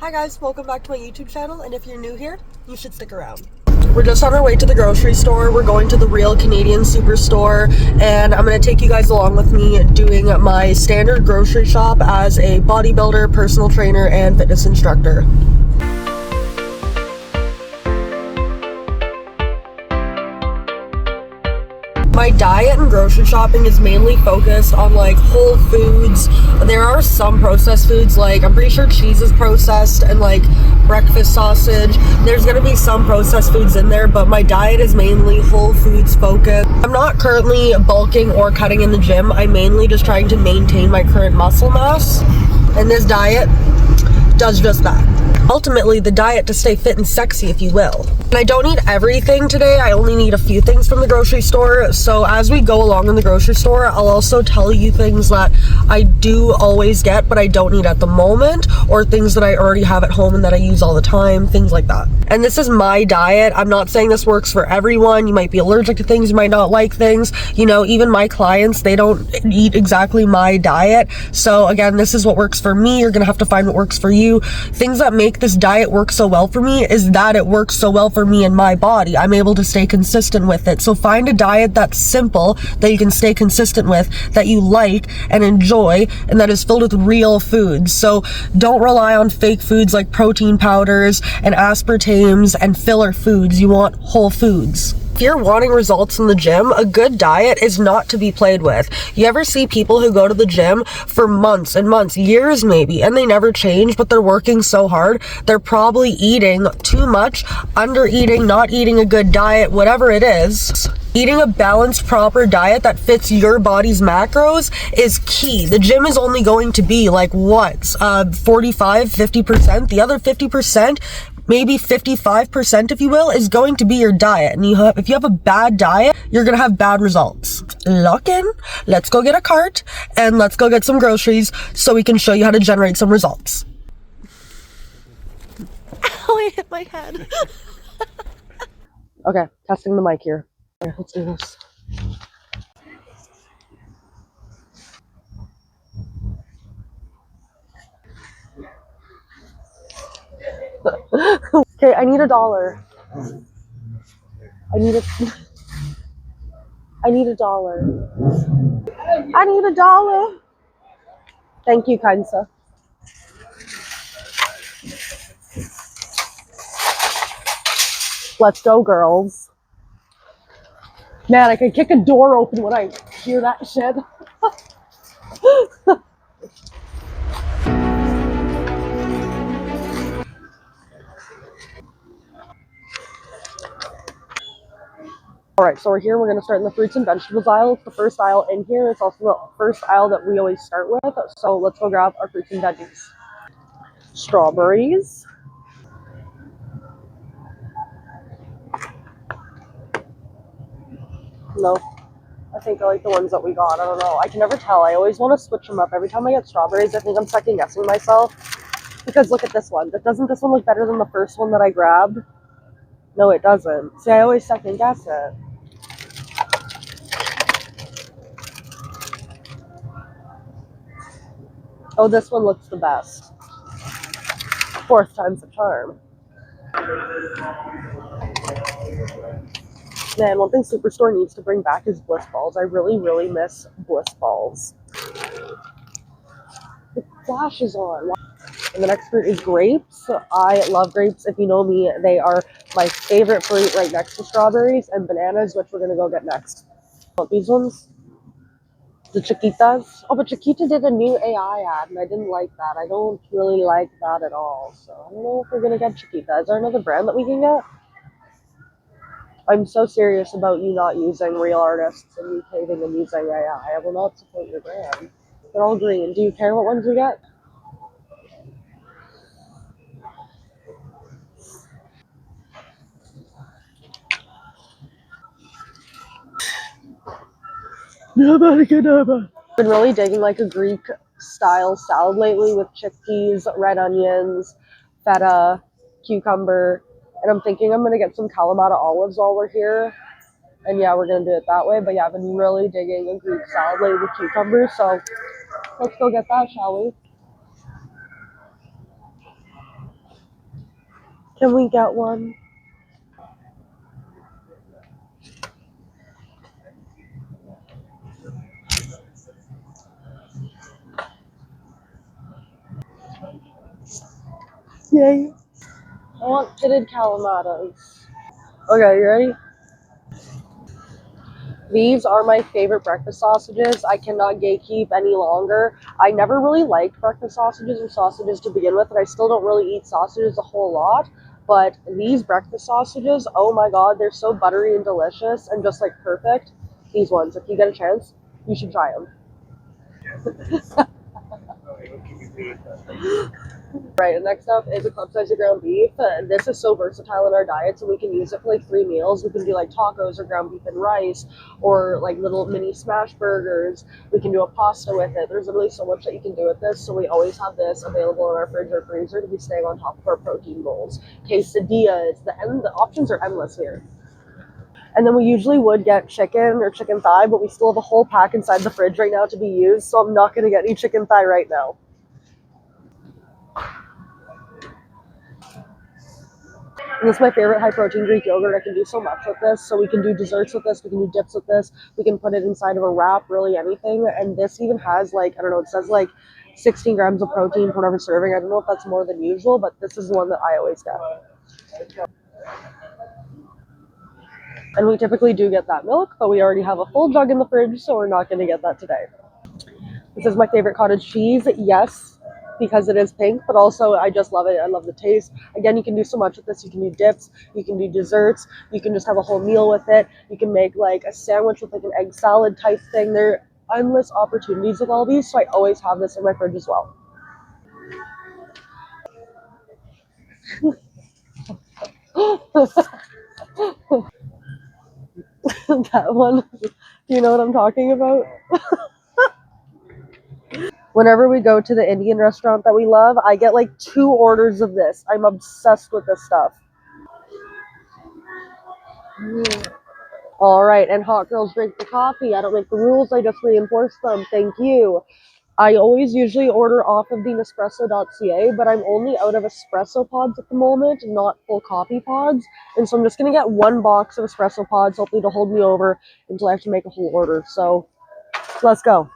Hi guys, welcome back to my YouTube channel, and if you're new here, you should stick around. We're just on our way to the grocery store. We're going to the real Canadian superstore, and I'm going to take you guys along with me doing my standard grocery shop as a bodybuilder, personal trainer, and fitness instructor. My diet and grocery shopping is mainly focused on like whole foods. There are some processed foods, like I'm pretty sure cheese is processed, and like breakfast sausage. There's gonna be some processed foods in there, but my diet is mainly whole foods focused. I'm not currently bulking or cutting in the gym. I'm mainly just trying to maintain my current muscle mass, and this diet does just that. Ultimately, the diet to stay fit and sexy, if you will. And I don't need everything today. I only need a few things from the grocery store. So as we go along in the grocery store, I'll also tell you things that I do always get, but I don't need at the moment, or things that I already have at home and that I use all the time, things like that. And this is my diet. I'm not saying this works for everyone. You might be allergic to things, you might not like things. You know, even my clients, they don't eat exactly my diet. So again, this is what works for me. You're gonna have to find what works for you. Things that make this diet work so well for me is that it works so well for me and my body. I'm able to stay consistent with it. So find a diet that's simple, that you can stay consistent with, that you like and enjoy, and that is filled with real foods. So don't rely on fake foods like protein powders and aspartames and filler foods. You want whole foods. If you're wanting results in the gym, a good diet is not to be played with. You ever see people who go to the gym for months and months, years maybe, and they never change, but they're working so hard? They're probably eating too much, under eating, not eating a good diet, whatever it is. Eating a balanced, proper diet that fits your body's macros is key. The gym is only going to be like what, 45, 50%? The other 50%, maybe 55%, if you will, is going to be your diet. And if you have a bad diet, you're going to have bad results. Lock in. Let's go get a cart and let's go get some groceries so we can show you how to generate some results. Ow, I hit my head. Okay, testing the mic here. Here, let's do this. Okay, I need $1. I need $1. I need $1. Thank you, kind sir. Let's go, girls. Man, I could kick a door open when I hear that shit. Alright, so we're here. We're going to start in the fruits and vegetables aisle. It's the first aisle in here. It's also the first aisle that we always start with. So let's go grab our fruits and veggies. Strawberries. No, I think I like the ones that we got. I don't know. I can never tell. I always want to switch them up. Every time I get strawberries, I think I'm second guessing myself. Because look at this one. Doesn't this one look better than the first one that I grabbed? No, it doesn't. See, I always second guess it. Oh, this one looks the best. Fourth time's a charm. Man, one thing Superstore needs to bring back is Bliss Balls. I really, really miss Bliss Balls. The flash is on. And the next fruit is grapes. I love grapes. If you know me, they are my favorite fruit, right next to strawberries and bananas, which we're going to go get next. These ones? The Chiquitas. Oh, but Chiquita did a new AI ad, and I didn't like that. I don't really like that at all. So I don't know if we're going to get Chiquita. Is there another brand that we can get? I'm so serious about you not using real artists and you caving and using AI. I will not support your brand. They're all green. Do you care what ones we get? Been really digging like a Greek style salad lately with chickpeas, red onions, feta, cucumber, and I'm thinking I'm gonna get some Kalamata olives while we're here. And yeah, we're gonna do it that way. But yeah, I've been really digging a Greek salad lately with cucumbers, so let's go get that, shall we? Can we get one? Yay. I want pitted calamatas. Okay, you ready? These are my favorite breakfast sausages. I cannot gatekeep any longer. I never really liked breakfast sausages or sausages to begin with, and I still don't really eat sausages a whole lot. But these breakfast sausages, oh my god, they're so buttery and delicious and just like perfect. These ones, if you get a chance, you should try them. Right, and next up is a club size of ground beef. This is so versatile in our diet, so we can use it for like 3 meals. We can do like tacos or ground beef and rice, or like little mini smash burgers. We can do a pasta with it. There's literally so much that you can do with this, so we always have this available in our fridge or freezer to be staying on top of our protein goals. Quesadillas, the options are endless here. And then we usually would get chicken or chicken thigh, but we still have a whole pack inside the fridge right now to be used, so I'm not going to get any chicken thigh right now. And this is my favorite high protein Greek yogurt. I can do so much with this. So we can do desserts with this. We can do dips with this. We can put it inside of a wrap, really anything. And this even has like, I don't know, it says like 16 grams of protein for whatever serving. I don't know if that's more than usual, but this is the one that I always get. And we typically do get that milk, but we already have a full jug in the fridge, so we're not going to get that today. This is my favorite cottage cheese. Yes, because it is pink, but also I just love it. I love the taste. Again, you can do so much with this. You can do dips, you can do desserts, you can just have a whole meal with it. You can make like a sandwich with like an egg salad type thing. There are endless opportunities with all these, so I always have this in my fridge as well. That one, do you know what I'm talking about? Whenever we go to the Indian restaurant that we love, I get like 2 orders of this. I'm obsessed with this stuff. All right, and hot girls drink the coffee. I don't make the rules, I just reinforce them. Thank you. I always usually order off of the Nespresso.ca, but I'm only out of espresso pods at the moment, not full coffee pods. And so I'm just going to get 1 box of espresso pods, hopefully to hold me over until I have to make a whole order. So let's go.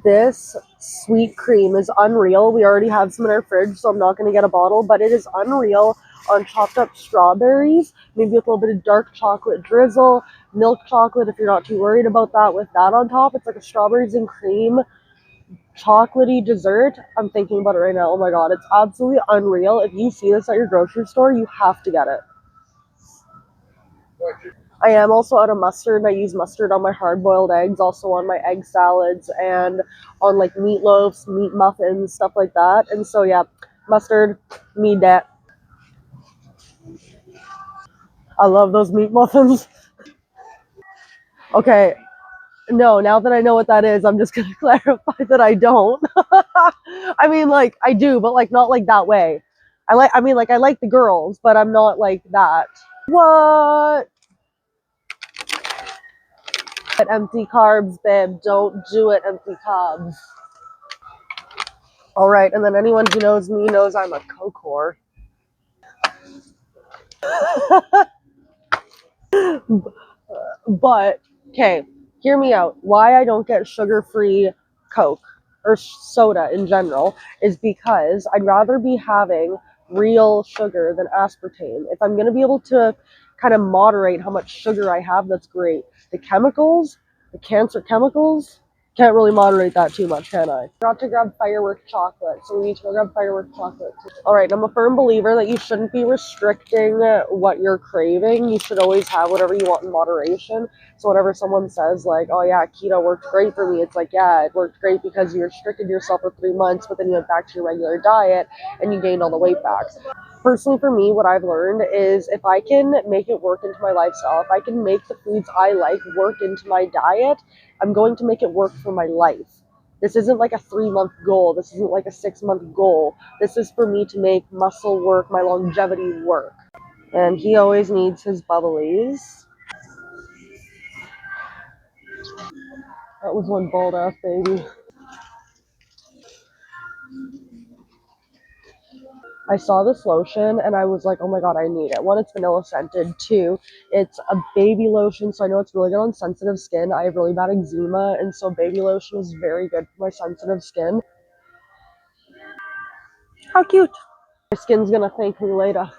This sweet cream is unreal. We already have some in our fridge, so I'm not going to get a bottle, but it is unreal on chopped up strawberries, maybe with a little bit of dark chocolate drizzle, milk chocolate if you're not too worried about that. With that on top, it's like a strawberries and cream chocolatey dessert. I'm thinking about it right now. Oh my god, it's absolutely unreal. If you see this at your grocery store, you have to get it. I am also out of mustard, and I use mustard on my hard-boiled eggs, also on my egg salads, and on like meatloafs, meat muffins, stuff like that. And so yeah, mustard, need that. I love those meat muffins. Okay, no, now that I know what that is, I'm just gonna clarify that I don't. I mean, like, I do, but like not like that way. I mean, like, I like the girls, but I'm not like that. What? Empty carbs, babe. Don't do it, empty carbs. All right, and then anyone who knows me knows I'm a Coke whore. But, okay, hear me out. Why I don't get sugar-free Coke or soda in general is because I'd rather be having real sugar than aspartame. If I'm going to be able to kind of moderate how much sugar I have, that's great. The chemicals, the cancer chemicals, can't really moderate that too much, can I? Forgot to grab firework chocolate, so we need to go grab firework chocolate. All right, I'm a firm believer that you shouldn't be restricting what you're craving. You should always have whatever you want in moderation. So whenever someone says like, oh yeah, keto worked great for me, it's like, yeah, it worked great because you restricted yourself for 3 months, but then you went back to your regular diet and you gained all the weight back. Personally, for me, what I've learned is if I can make it work into my lifestyle, if I can make the foods I like work into my diet, I'm going to make it work for my life. This isn't like a 3-month goal. This isn't like a 6-month goal. This is for me to make muscle work, my longevity work. And he always needs his bubblies. That was one bald ass baby. I saw this lotion and I was like, oh my god, I need it. One, it's vanilla scented. Two, it's a baby lotion, so I know it's really good on sensitive skin. I have really bad eczema, and so baby lotion is very good for my sensitive skin. How cute. My skin's gonna thank me later.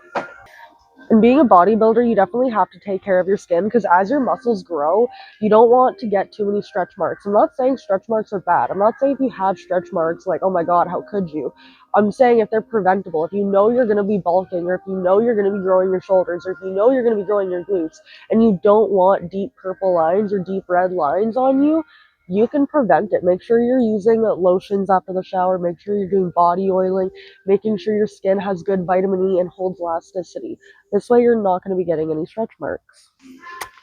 And being a bodybuilder, you definitely have to take care of your skin because as your muscles grow, you don't want to get too many stretch marks. I'm not saying stretch marks are bad. I'm not saying if you have stretch marks, like, oh my god, how could you? I'm saying if they're preventable, if you know you're going to be bulking, or if you know you're going to be growing your shoulders, or if you know you're going to be growing your glutes, and you don't want deep purple lines or deep red lines on you, you can prevent it. Make sure you're using lotions after the shower. Make sure you're doing body oiling, making sure your skin has good vitamin E and holds elasticity. This way you're not going to be getting any stretch marks.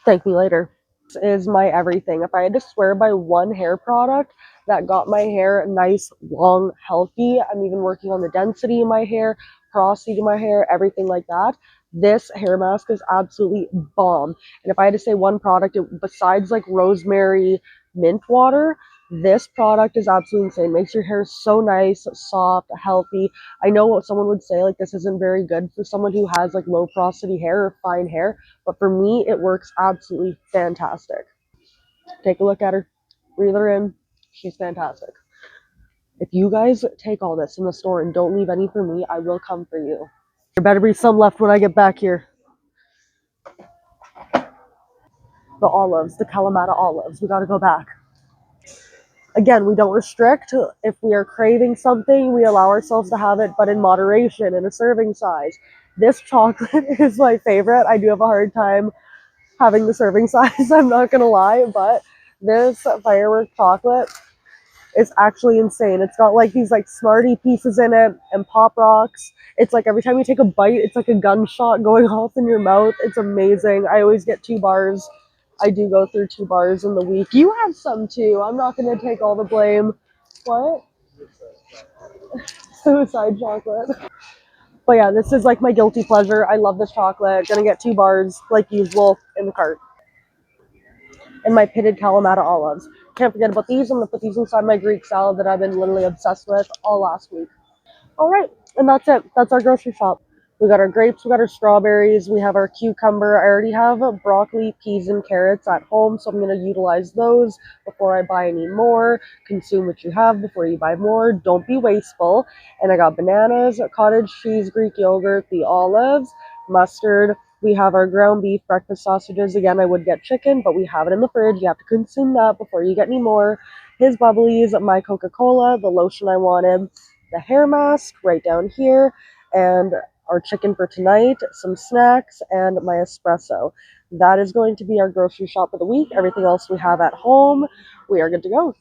Thank me later. This is my everything. If I had to swear by one hair product that got my hair nice, long, healthy, I'm even working on the density in my hair, porosity in my hair, everything like that. This hair mask is absolutely bomb. And if I had to say one product, besides like rosemary mint water, this product is absolutely insane. Makes your hair so nice, soft, healthy. I know what someone would say, like, this isn't very good for someone who has like low porosity hair or fine hair, but for me, it works absolutely fantastic. Take a look at her, breathe her in. She's fantastic. If you guys take all this in the store and don't leave any for me, I will come for you. There better be some left when I get back here. The olives, the Kalamata olives. We gotta go back. Again, we don't restrict. If we are craving something, we allow ourselves to have it, but in moderation, in a serving size. This chocolate is my favorite. I do have a hard time having the serving size, I'm not gonna lie, but this firework chocolate is actually insane. It's got like these like Smartie pieces in it and Pop Rocks. It's like every time you take a bite, it's like a gunshot going off in your mouth. It's amazing. I always get 2 bars. I do go through 2 bars in the week. You have some too. I'm not gonna take all the blame. What? Suicide chocolate. But yeah, this is like my guilty pleasure. I love this chocolate. Gonna get 2 bars like usual in the cart. And my pitted Kalamata olives. Can't forget about these. I'm gonna put these inside my Greek salad that I've been literally obsessed with all last week. All right, and that's it. That's our grocery shop. We got our grapes, we got our strawberries, we have our cucumber. I already have broccoli, peas, and carrots at home, so I'm going to utilize those before I buy any more. Consume what you have before you buy more. Don't be wasteful. And I got bananas, cottage cheese, Greek yogurt, the olives, mustard. We have our ground beef, breakfast sausages. Again, I would get chicken, but we have it in the fridge. You have to consume that before you get any more. His bubblies, my Coca-Cola, the lotion I wanted, the hair mask right down here, and our chicken for tonight, some snacks, and my espresso. That is going to be our grocery shop of the week. Everything else we have at home, we are good to go.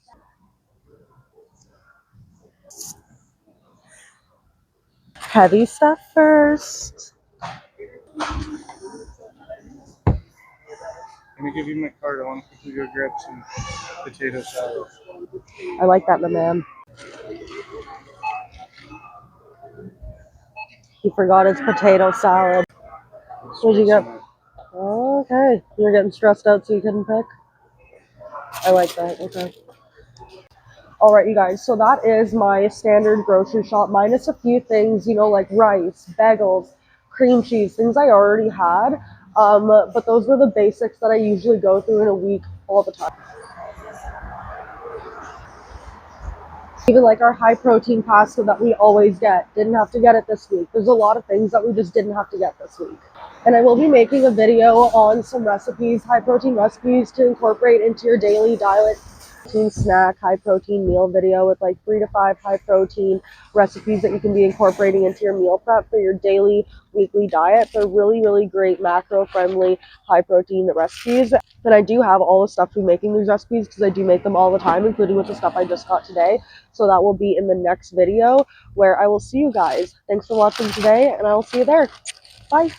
Heavy stuff first. Let me give you my card. I want to quickly go grab some potato salad. I like that, my man. He forgot his potato salad. What'd you get? Okay. You're getting stressed out so you couldn't pick? I like that. Okay. All right, you guys. So that is my standard grocery shop, minus a few things, you know, like rice, bagels, cream cheese, things I already had. But those were the basics that I usually go through in a week all the time. Even like our high protein pasta that we always get, didn't have to get it this week. There's a lot of things that we just didn't have to get this week. And I will be making a video on some recipes, high protein recipes to incorporate into your daily diet. Snack, high protein meal video with like 3 to 5 high protein recipes that you can be incorporating into your meal prep for your daily, weekly diet. They're really, really great macro friendly, high protein recipes. And I do have all the stuff to be making these recipes because I do make them all the time, including with the stuff I just got today. So that will be in the next video where I will see you guys. Thanks for watching today, and I will see you there. Bye.